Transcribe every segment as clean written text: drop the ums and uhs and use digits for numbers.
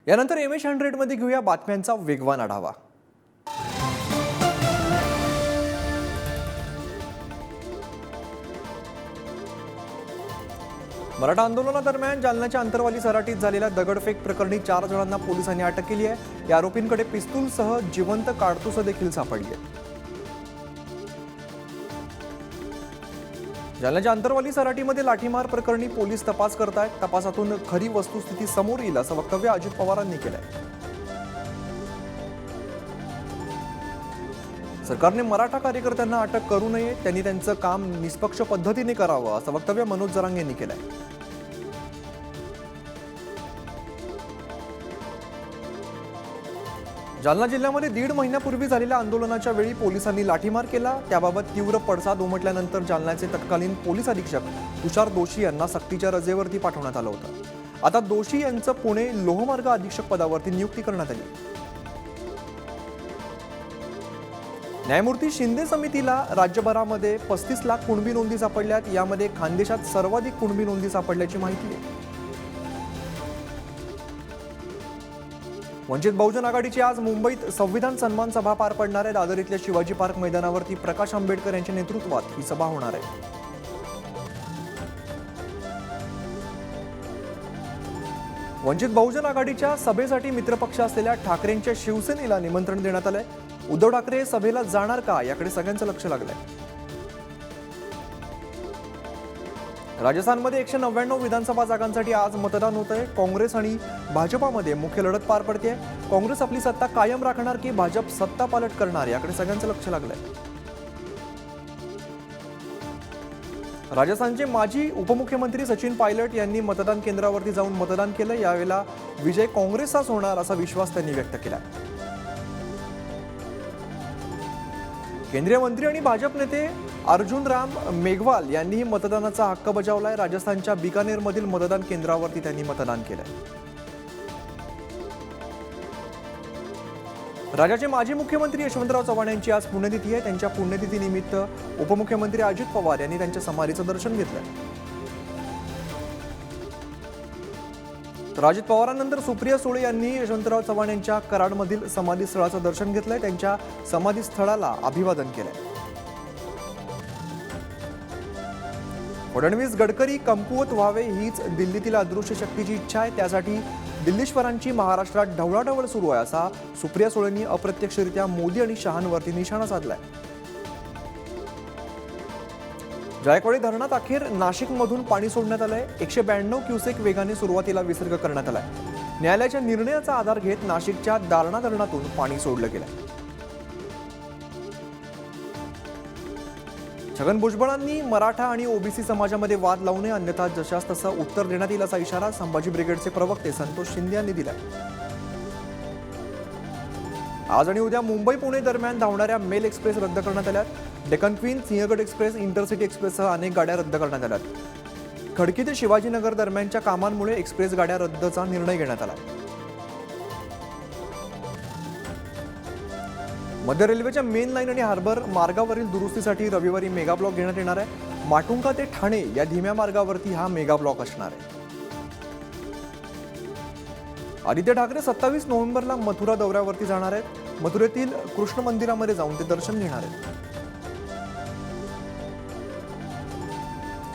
यानंतर MS100 मध्ये घेऊया बातम्यांचा वेगवान आढावा। मराठा आंदोलनादरम्यान जालन्याच्या अंतरवाली सराटीत झालेल्या दगडफेक प्रकरणी 4 जणांना पोलिसांनी अटक केली आहे। या आरोपींकडे पिस्तूलसह जिवंत काडतुसं देखील सापडली आहे। जालन्याच्या अंतरवाली सराटीमध्ये लाठीमार प्रकरणी पोलीस तपास करतायत। तपासातून खरी वस्तुस्थिती समोर येईल असं वक्तव्य अजित पवारांनी केलंय। सरकारने मराठा कार्यकर्त्यांना अटक करू नये, त्यांनी त्यांचं काम निष्पक्ष पद्धतीने करावं असं वक्तव्य मनोज जरांगे यांनी केलंय। जालना जिल्ह्यामध्ये 1.5 महिन्यापूर्वी झालेल्या आंदोलनाच्या वेळी पोलिसांनी लाठीमार केला। त्याबाबत तीव्र पडसाद उमटल्यानंतर जालन्याचे तत्कालीन पोलीस अधीक्षक तुषार दोशी यांना सक्तीच्या रजेवरती पाठवण्यात आलं होतं। आता दोशी यांचं पुणे लोहमार्ग अधीक्षक पदावरती नियुक्ती करण्यात आली। न्यायमूर्ती शिंदे समितीला राज्यभरामध्ये 35 लाख कुणबी नोंदी सापडल्यात। यामध्ये खानदेशात सर्वाधिक कुणबी नोंदी सापडल्याची माहिती आहे। वंचित बहुजन आघाडीची आज मुंबईत संविधान सन्मान सभा पार पडणार आहे। दादर इथल्या शिवाजी पार्क मैदानावरती प्रकाश आंबेडकर यांच्या नेतृत्वात ही सभा होणार आहे। वंचित बहुजन आघाडीच्या सभेसाठी मित्रपक्ष असलेल्या ठाकरेंच्या शिवसेनेला निमंत्रण देण्यात आलंय। उद्धव ठाकरे सभेला जाणार का याकडे सगळ्यांचं लक्ष लागलंय। राजस्थानमध्ये 199 विधानसभा जागांसाठी आज मतदान होत आहे। काँग्रेस आणि भाजपामध्ये मुख्य लढत पार पडते। काँग्रेस आपली सत्ता कायम राखणार की भाजप सत्ता पालट करणार याकडे सगळ्यांचं लक्ष लागलंय। राजस्थानचे माजी उपमुख्यमंत्री सचिन पायलट यांनी मतदान केंद्रावरती जाऊन मतदान केलं। यावेळेला विजय काँग्रेसचाच होणार असा विश्वास त्यांनी व्यक्त केला। केंद्रीय मंत्री आणि भाजप नेते अर्जुन राम मेघवाल यांनीही मतदानाचा हक्क बजावलाय। राजस्थानच्या बिकानेरमधील मतदान केंद्रावरती त्यांनी मतदान केलंय। राज्याचे माजी मुख्यमंत्री यशवंतराव चव्हाण यांची आज पुण्यतिथी आहे। त्यांच्या पुण्यतिथीनिमित्त उपमुख्यमंत्री अजित पवार यांनी त्यांच्या समाधीचं दर्शन घेतलंय। तर अजित पवारांनंतर सुप्रिया सुळे यांनी यशवंतराव चव्हाण यांच्या कराडमधील समाधी स्थळाचं दर्शन घेतलंय। त्यांच्या समाधी स्थळाला अभिवादन केलंय। फडणवीस गडकरी कमकुवत व्हावे हीच दिल्लीतील अदृश्य शक्तीची इच्छा आहे। त्यासाठी दिल्लीश्वरांची महाराष्ट्रात ढवळाढवळ सुरू आहे असा सुप्रिया सुळेंनी अप्रत्यक्षरित्या मोदी आणि शहांवरती निशाणा साधलाय। जायकवाडी धरणात अखेर नाशिकमधून पाणी सोडण्यात आलंय। 192 क्युसेक वेगाने सुरुवातीला विसर्ग करण्यात आलाय। न्यायालयाच्या निर्णयाचा आधार घेत नाशिकच्या दारणा धरणातून पाणी सोडलं गेलंय। छगन भुजबळांनी मराठा आणि ओबीसी समाजामध्ये वाद लावू नये, अन्यथा जशास तसं उत्तर देण्यात येईल असा इशारा संभाजी ब्रिगेडचे प्रवक्ते संतोष शिंदे यांनी दिलाय। आज आणि उद्या मुंबई पुणे दरम्यान धावणाऱ्या मेल एक्सप्रेस रद्द करण्यात आल्यात। Deccan Queen, Sinhagad express, intercity एक्सप्रेससह अनेक गाड्या रद्द करण्यात आल्यात। खडकी ते शिवाजीनगर दरम्यानच्या कामांमुळे एक्सप्रेस गाड्या रद्दचा निर्णय घेण्यात आला। मध्य रेल्वेच्या मेन लाईन आणि हार्बर मार्गावरील दुरुस्तीसाठी रविवारी मेगा ब्लॉक घेण्यात येणार आहे। माटुंगा ते ठाणे या धीम्या मार्गावरती हा मेगा ब्लॉक असणार आहे। आदित्य ठाकरे 27 नोव्हेंबरला मथुरा दौऱ्यावरती जाणार आहेत। मथुरेतील कृष्ण मंदिरामध्ये जाऊन ते दर्शन घेणार आहेत।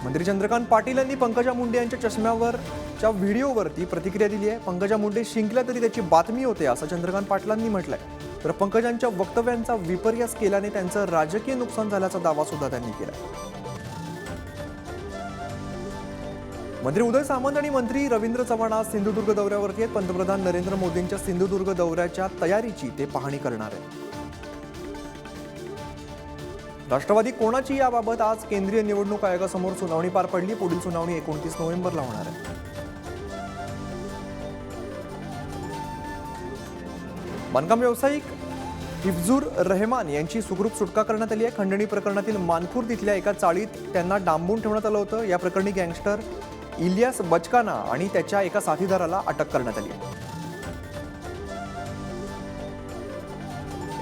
मंत्री चंद्रकांत पाटील यांनी पंकजा मुंडे यांच्या चष्म्यावरच्या व्हिडिओवरती प्रतिक्रिया दिली आहे। पंकजा मुंडे शिंकल्या तरी त्याची बातमी होते असं चंद्रकांत पाटलांनी म्हटलंय। तर पंकजांच्या वक्तव्यांचा विपर्यास केल्याने त्यांचं राजकीय नुकसान झाल्याचा दावा सुद्धा त्यांनी केला। मंत्री उदय सामंत आणि मंत्री रवींद्र चव्हाण आज सिंधुदुर्ग दौऱ्यावरती आहेत। पंतप्रधान नरेंद्र मोदींच्या सिंधुदुर्ग दौऱ्याच्या तयारीची ते पाहणी करणार आहेत। राष्ट्रवादी कोणाची याबाबत आज केंद्रीय निवडणूक आयोगासमोर सुनावणी पार पडली। पुढील सुनावणी 29 नोव्हेंबरला होणार आहे। बांधकाम व्यावसायिक हिफजूर रहमान यांची सुखरूप सुटका करण्यात आली आहे। खंडणी प्रकरणातील मानखुर्द इथल्या एका चाळीत त्यांना डांबून ठेवण्यात आलं होतं। या प्रकरणी गँगस्टर इलियास बचकाना आणि त्याच्या एका साथीदाराला अटक करण्यात आली आहे।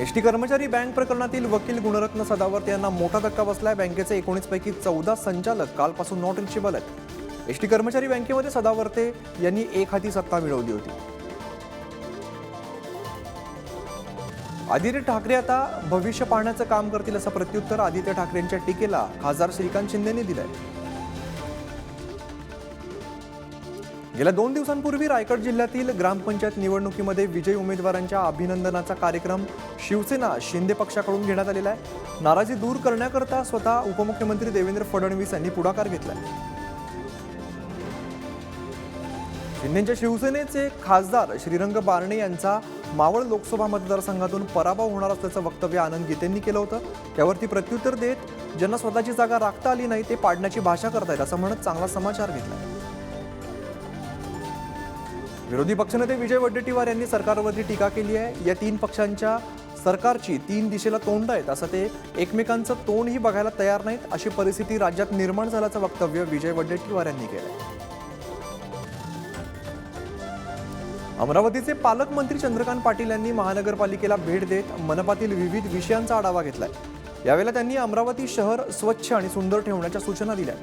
एसटी कर्मचारी बँक प्रकरणातील वकील गुणरत्न सदावर्ते यांना मोठा धक्का बसलाय। बँकेचे 19 पैकी 14 संचालक कालपासून नॉट रिचेबल आहेत। एसटी कर्मचारी बँकेमध्ये सदावर्ते यांनी एक हाती सत्ता मिळवली होती। आदित्य ठाकरे आता भविष्य पाहण्याचं काम करतील असं प्रत्युत्तर आदित्य ठाकरेंच्या टीकेला खासदार श्रीकांत शिंदेने दिलंय. गेल्या 2 दिवसांपूर्वी रायगड जिल्ह्यातील ग्रामपंचायत निवडणुकीमध्ये विजयी उमेदवारांच्या अभिनंदनाचा कार्यक्रम शिवसेना शिंदे पक्षाकडून घेण्यात आलेला आहे. नाराजी दूर करण्याकरता स्वतः उपमुख्यमंत्री देवेंद्र फडणवीस यांनी पुढाकार घेतलाय. शिंदेच्या शिवसेनेचे खासदार श्रीरंग बारणे यांचा मावळ लोकसभा मतदारसंघातून पराभव होणार असल्याचं वक्तव्य आनंद गीतेंनी केलं होतं. त्यावरती प्रत्युत्तर देत ज्यांना स्वतःची जागा राखता आली नाही ते पाडण्याची भाषा करतायत असं म्हणत चांगला समाचार घेतलाय. विरोधी पक्षनेते विजय वडेट्टीवार यांनी सरकारवरती टीका केली आहे. या 3 पक्षांच्या सरकारची 3 दिशेला तोंड आहेत असं ते एकमेकांचं तोंडही बघायला तयार नाहीत अशी परिस्थिती राज्यात निर्माण झाल्याचं वक्तव्य विजय वडेट्टीवार यांनी केलंय. अमरावतीचे पालकमंत्री चंद्रकांत पाटील यांनी महानगरपालिकेला भेट देत मनपातील विविध विषयांचा आढावा घेतलाय. यावेळेला त्यांनी अमरावती शहर स्वच्छ आणि सुंदर ठेवण्याच्या सूचना दिल्या.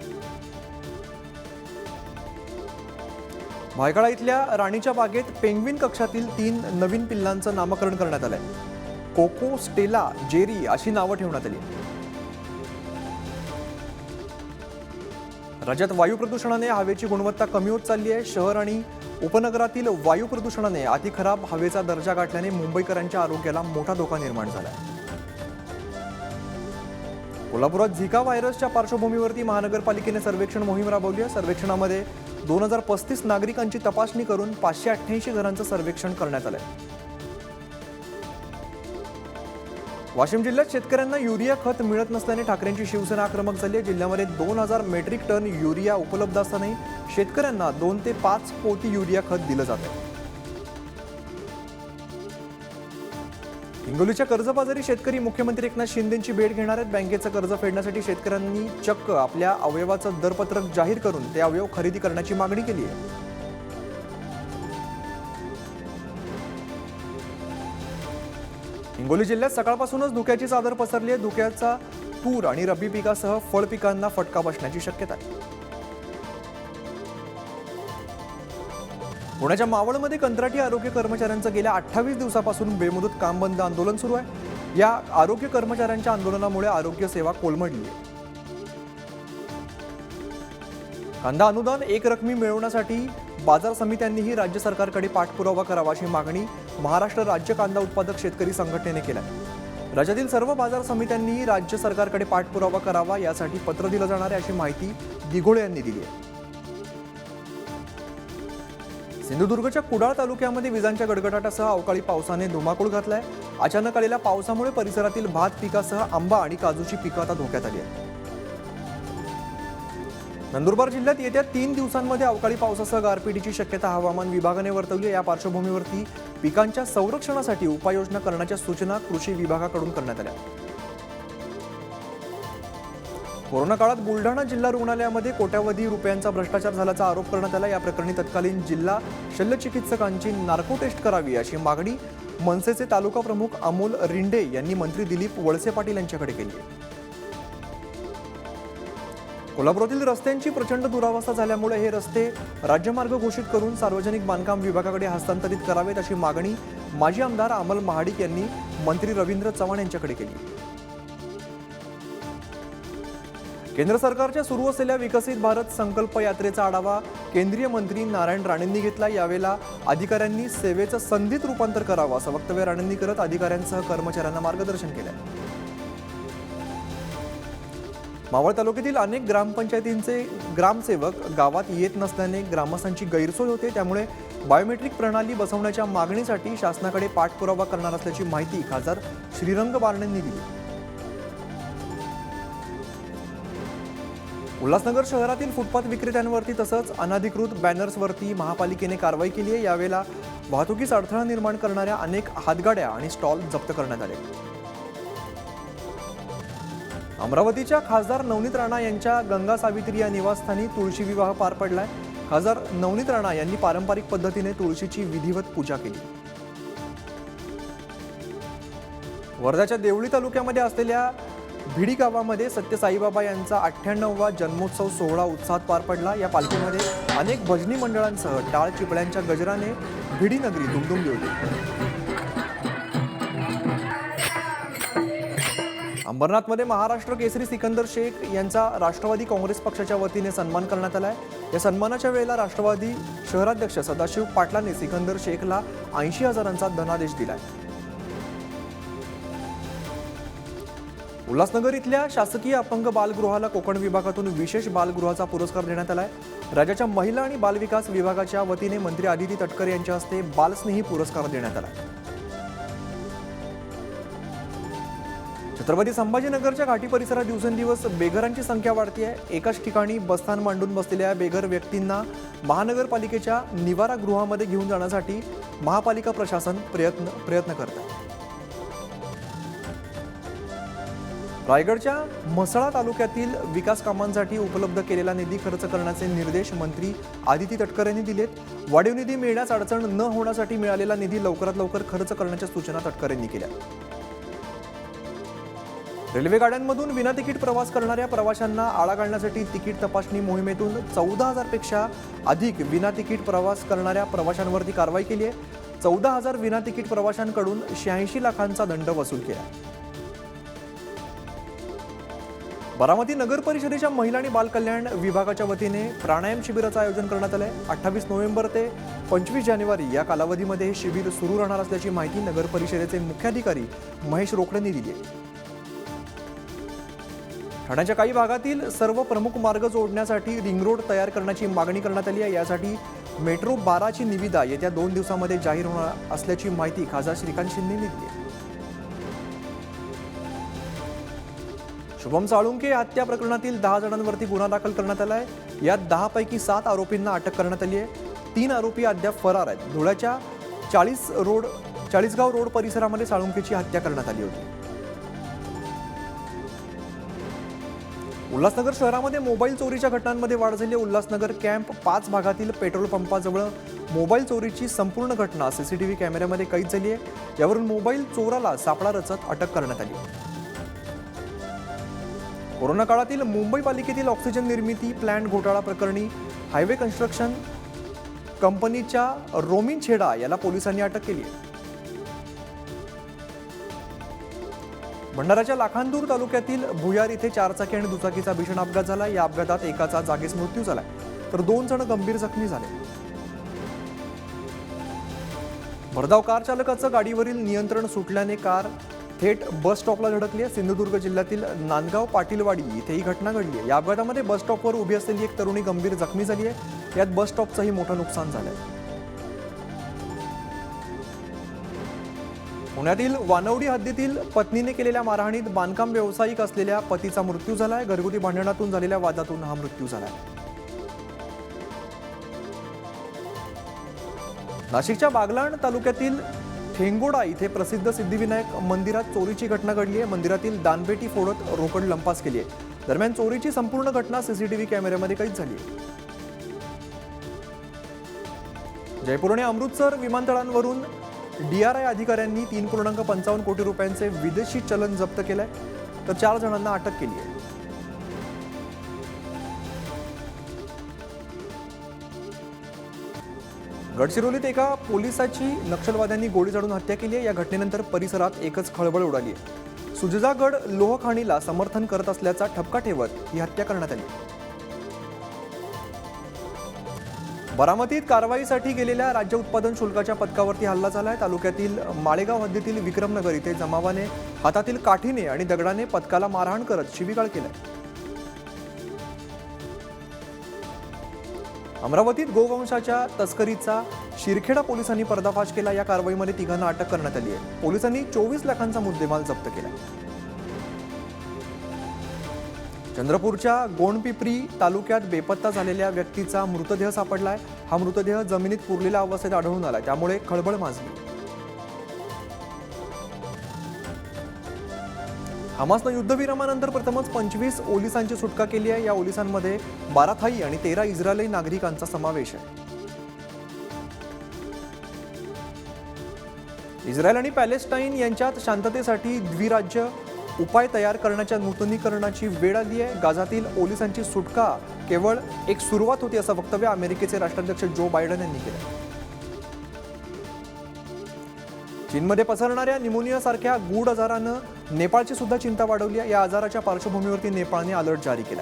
भायखळा इथल्या राणीच्या बागेत पेंग्विन कक्षातील 3 नवीन पिल्लांचं नामकरण करण्यात आलंय. कोको, स्टेला, जेरी अशी नावं ठेवण्यात आली. राज्यात वायू प्रदूषणाने हवेची गुणवत्ता कमी होत चालली आहे. शहर आणि उपनगरातील वायू प्रदूषणाने अति खराब हवेचा दर्जा गाठल्याने मुंबईकरांच्या आरोग्याला मोठा धोका निर्माण झाला आहे. कोल्हापुरात झिका व्हायरसच्या पार्श्वभूमीवरती महानगरपालिकेने सर्वेक्षण मोहीम राबवली आहे. सर्वेक्षणामध्ये 2035 नागरिकांची तपासणी करून 588 घरांचं सर्वेक्षण करण्यात आलंय. वाशिम जिल्ह्यात शेतकऱ्यांना युरिया खत मिळत नसल्याने ठाकरेंची शिवसेना आक्रमक झाली आहे. जिल्ह्यामध्ये 2000 मेट्रिक टन युरिया उपलब्ध असतानाही शेतकऱ्यांना 2 ते 5 पोती युरिया खत दिलं जात आहे. हिंगोलीच्या कर्जबाजारी शेतकरी मुख्यमंत्री एकनाथ शिंदेंची भेट घेणार आहेत. बँकेचं कर्ज फेडण्यासाठी शेतकऱ्यांनी चक्क आपल्या अवयवाचं दरपत्रक जाहीर करून ते अवयव खरेदी करण्याची मागणी केली आहे. हिंगोली जिल्ह्यात सकाळपासूनच धुक्याची चादर पसरली आहे. धुक्याचा तूर आणि रब्बी पिकासह फळ पिकांना फटका बसण्याची शक्यता आहे. पुण्याच्या मावळमध्ये कंत्राटी आरोग्य कर्मचाऱ्यांचं गेल्या 28 दिवसापासून बेमुदत काम बंद आंदोलन सुरू आहे. या आरोग्य कर्मचाऱ्यांच्या आंदोलनामुळे आरोग्य सेवा कोलमडली आहे. कांदा अनुदान एकरकमी मिळवण्यासाठी बाजार समित्यांनीही राज्य सरकारकडे पाठपुरावा करावा अशी मागणी महाराष्ट्र राज्य कांदा उत्पादक शेतकरी संघटनेने केली आहे. राज्यातील सर्व बाजार समित्यांनीही राज्य सरकारकडे पाठपुरावा करावा यासाठी पत्र दिलं जाणार आहे अशी माहिती दिघोळे यांनी दिली आहे. सिंधुदुर्गच्या कुडाळ तालुक्यामध्ये विजांच्या गडगडाटासह अवकाळी पावसाने धुमाकूळ घातलाय. अचानक आलेल्या पावसामुळे परिसरातील भात पिकासह आंबा आणि काजूची पिकं आता धोक्यात आली आहेत. नंदुरबार जिल्ह्यात येत्या 3 दिवसांमध्ये अवकाळी पावसासह गारपिटीची शक्यता हवामान विभागाने वर्तवली आहे. या पार्श्वभूमीवरती पिकांच्या संरक्षणासाठी उपाययोजना करण्याच्या सूचना कृषी विभागाकडून करण्यात आल्या. कोरोना काळात बुलढाणा जिल्हा रुग्णालयामध्ये कोट्यावधी रुपयांचा भ्रष्टाचार झाल्याचा आरोप करण्यात आला. या प्रकरणी तत्कालीन जिल्हा शल्यचिकित्सकांची नार्को टेस्ट करावी अशी मागणी मनसेचे तालुका प्रमुख अमोल रिंडे यांनी मंत्री दिलीप वळसे पाटील यांच्याकडे केली आहे. कोल्हापुरातील रस्त्यांची प्रचंड दुरावस्था झाल्यामुळे हे रस्ते राज्यमार्ग घोषित करून सार्वजनिक बांधकाम विभागाकडे हस्तांतरित करावेत अशी मागणी माजी आमदार अमल महाडिक यांनी मंत्री रवींद्र चव्हाण यांच्याकडे केली. केंद्र सरकारच्या सुरू असलेल्या विकसित भारत संकल्प यात्रेचा आढावा केंद्रीय मंत्री नारायण राणेंनी घेतला. यावेळेला अधिकाऱ्यांनी सेवेचं संधीत रूपांतर करावं असं वक्तव्य राणेंनी करत अधिकाऱ्यांसह कर्मचाऱ्यांना मार्गदर्शन केलंय. मावळ तालुक्यातील अनेक ग्रामपंचायतींचे ग्रामसेवक गावात येत नसल्याने ग्रामस्थांची गैरसोय होते. त्यामुळे बायोमेट्रिक प्रणाली बसवण्याच्या मागणीसाठी शासनाकडे पाठपुरावा करणार असल्याची माहिती खासदार श्रीरंग बारणेंनी दिली. उल्हासनगर शहरातील फुटपाथ विक्रेत्यांवरती तसंच अनधिकृत बॅनर्सवरती महापालिकेने कारवाई केली आहे. यावेळेला वाहतुकीस अडथळा निर्माण करणाऱ्या अनेक हातगाड्या आणि स्टॉल जप्त करण्यात आले. अमरावतीच्या खासदार नवनीत राणा यांच्या गंगा सावित्री या निवासस्थानी तुळशी विवाह पार पडलाय. खासदार नवनीत राणा यांनी पारंपरिक पद्धतीने तुळशीची विधिवत पूजा केली. वर्ध्याच्या देवळी तालुक्यामध्ये असलेल्या भिडी गावामध्ये सत्य साईबाबा यांचा 98वा जन्मोत्सव सोहळा उत्साहात पार पडला. या पालखीमध्ये अनेक भजनी मंडळांसह टाळ चिपळ्यांच्या गजराने भिडी नगरी दुमदुमली होती. अंबरनाथमध्ये महाराष्ट्र केसरी सिकंदर शेख यांचा राष्ट्रवादी काँग्रेस पक्षाच्या वतीने सन्मान करण्यात आलाय। या सन्मानाच्या वेळेला राष्ट्रवादी शहराध्यक्ष सदाशिव पाटलांनी सिकंदर शेखला 80,000चा धनादेश दिलाय। उल्हासनगर इथल्या शासकीय अपंग बालगृहाला कोकण विभागातून विशेष बालगृहाचा पुरस्कार देण्यात आलाय। राज्याच्या महिला आणि बालविकास विभागाच्या वतीने मंत्री आदिती तटकरे यांच्या हस्ते बालस्नेही पुरस्कार देण्यात आला। छत्रपती संभाजीनगरच्या घाटी परिसरात दिवसेंदिवस बेघरांची संख्या वाढती आहे। एकाच ठिकाणी बसस्थान मांडून बसलेल्या बेघर व्यक्तींना महानगरपालिकेच्या निवारा गृहामध्ये घेऊन जाण्यासाठी महापालिका प्रशासन प्रयत्न करत आहे। रायगडच्या म्हसळा तालुक्यातील विकास कामांसाठी उपलब्ध केलेला निधी खर्च करण्याचे निर्देश मंत्री आदिती तटकरे यांनी दिलेत। वाढीव निधी मिळण्यास अडचण न होण्यासाठी मिळालेला निधी लवकरात लवकर खर्च करण्याच्या सूचना तटकरे यांनी केल्या। रेल्वे गाड्यांमधून विना तिकीट प्रवास करणाऱ्या प्रवाशांना आळा घालण्यासाठी तिकीट तपासणी मोहिमेतून 14,000 पेक्षा अधिक विना तिकीट प्रवास करणाऱ्या प्रवाशांवरती कारवाई केली आहे। 14,000 विना तिकीट प्रवाशांकडून 86 लाखांचा दंड वसूल केला। बारामती नगर परिषदेच्या महिला आणि बालकल्याण विभागाच्या वतीने प्राणायाम शिबिराचं आयोजन करण्यात आलंय। 28 नोव्हेंबर ते 25 जानेवारी या कालावधीमध्ये हे शिबिर सुरू राहणार असल्याची माहिती नगर परिषदेचे मुख्याधिकारी महेश रोकडे यांनी दिली आहे। ठाण्याच्या काही भागातील सर्व प्रमुख मार्ग जोडण्यासाठी रिंग रोड तयार करण्याची मागणी करण्यात आली आहे। यासाठी मेट्रो 12ची निविदा येत्या 2 दिवसांमध्ये जाहीर होणार असल्याची माहिती खासदार श्रीकांत शिंदे यांनी दिली आहे। शुभम साळुंके हत्या प्रकरणातील 10 जणांवरती गुन्हा दाखल करण्यात आलाय। यात 10 पैकी 7 आरोपींना अटक करण्यात आली आहे। 3 आरोपी अद्याप फरार आहेत। धुळ्याच्या चाळीसगाव रोड परिसरामध्ये साळुंकेची हत्या करण्यात आली होती। उल्हासनगर शहरामध्ये मोबाईल चोरीच्या घटनांमध्ये वाढ झाली आहे। उल्हासनगर कॅम्प 5 भागातील पेट्रोल पंपाजवळ मोबाईल चोरीची संपूर्ण घटना सीसीटीव्ही कॅमेऱ्यामध्ये कैद झाली आहे। यावरून मोबाईल चोराला सापळा रचत अटक करण्यात आली। कोरोना काळातील मुंबई पालिकेतील ऑक्सिजन निर्मिती प्लांट घोटाळा प्रकरणी हायवे कन्स्ट्रक्शन कंपनीच्या रोमिन छेडा याला पोलिसांनी अटक केली आहे। भंडाराच्या लाखांदूर तालुक्यातील भुयार इथे 4 चाकी आणि दुचाकीचा भीषण अपघात झाला। या अपघातात एकाचा जागीच मृत्यू झाला तर 2 जण गंभीर जखमी झाले। भरधाव कार चालकाचं गाडीवरील नियंत्रण सुटल्याने कार थेट बस स्टॉपला धडकली आहे। सिंधुदुर्ग जिल्ह्यातील नांदगाव पाटीलवाडी इथे ही घटना घडली आहे। या अपघातामध्ये बस स्टॉपवर उभी असलेली एक तरुणी गंभीर जखमी झाली आहे। यात बस स्टॉपचंही मोठं नुकसान झालंय। पुण्यातील वानवडी हद्दीतील पत्नीने केलेल्या मारहाणीत बांधकाम व्यावसायिक असलेल्या पतीचा मृत्यू झालाय। घरगुती भांडणातून झालेल्या वादातून हा मृत्यू झालाय। नाशिकच्या बागलाण तालुक्यातील ठेंगोडा इथे प्रसिद्ध सिद्धिविनायक मंदिरात चोरीची घटना घडली आहे। मंदिरातील दानपेटी फोडत रोकड लंपास केली आहे। दरम्यान चोरीची संपूर्ण घटना सीसीटीव्ही कॅमेऱ्यामध्ये कैद झाली आहे। जयपूर आणि अमृतसर विमानतळांवरून DRI अधिकाऱ्यांनी 3.55 कोटी रुपयांचे विदेशी चलन जप्त केलंय तर 4 जणांना अटक केली आहे। गडचिरोलीत एका पोलिसाची नक्षलवाद्यांनी गोळी झाडून हत्या केली आहे। या घटनेनंतर परिसरात एकच खळबळ उडाली आहे। सुजजागड लोहखाणीला समर्थन करत असल्याचा ठपका ठेवत ही हत्या करण्यात आली। बारामतीत कारवाईसाठी गेलेल्या राज्य उत्पादन शुल्काच्या पथकावरती हल्ला झालाय। तालुक्यातील माळेगाव हद्दीतील विक्रमनगर इथे जमावाने हातातील काठीने आणि दगडाने पथकाला मारहाण करत शिवीगाळ केलाय। अमरावतीत गोवंशाच्या तस्करीचा शिरखेडा पोलिसांनी पर्दाफाश केला। या कारवाईमध्ये 3 जणांना अटक करण्यात आली आहे। पोलिसांनी 24 लाखांचा मुद्देमाल जप्त केला। चंद्रपूरच्या गोंडपिपरी तालुक्यात बेपत्ता झालेल्या व्यक्तीचा मृतदेह सापडलाय। हा मृतदेह जमिनीत पुरलेल्या अवस्थेत आढळून आलाय, त्यामुळे खळबळ माजली। हमासनं युद्धविरामानंतर प्रथमच 25 ओलिसांची सुटका केली आहे। या ओलिसांमध्ये 12 थाई आणि 13 इस्रायली नागरिकांचा समावेश आहे। इस्रायल आणि पॅलेस्टाईन यांच्यात शांततेसाठी द्विराज्य उपाय तयार करण्याच्या नूतनीकरणाची वेळ आली आहे। गाझातील ओलिसांची सुटका केवळ एक सुरुवात होती असं वक्तव्य अमेरिकेचे राष्ट्राध्यक्ष जो बायडन यांनी केलं। चीनमध्ये पसरणाऱ्या न्यूमोनियासारख्या गूढ आजारानं नेपाळची सुद्धा चिंता वाढवली आहे. या आजाराच्या पार्श्वभूमीवरती नेपाळने अलर्ट जारी केला.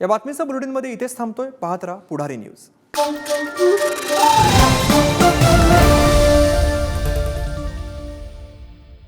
या बातमीचा बुलेटिनमध्ये इथेच थांबतोय. पाहत राहा पुढारी न्यूज.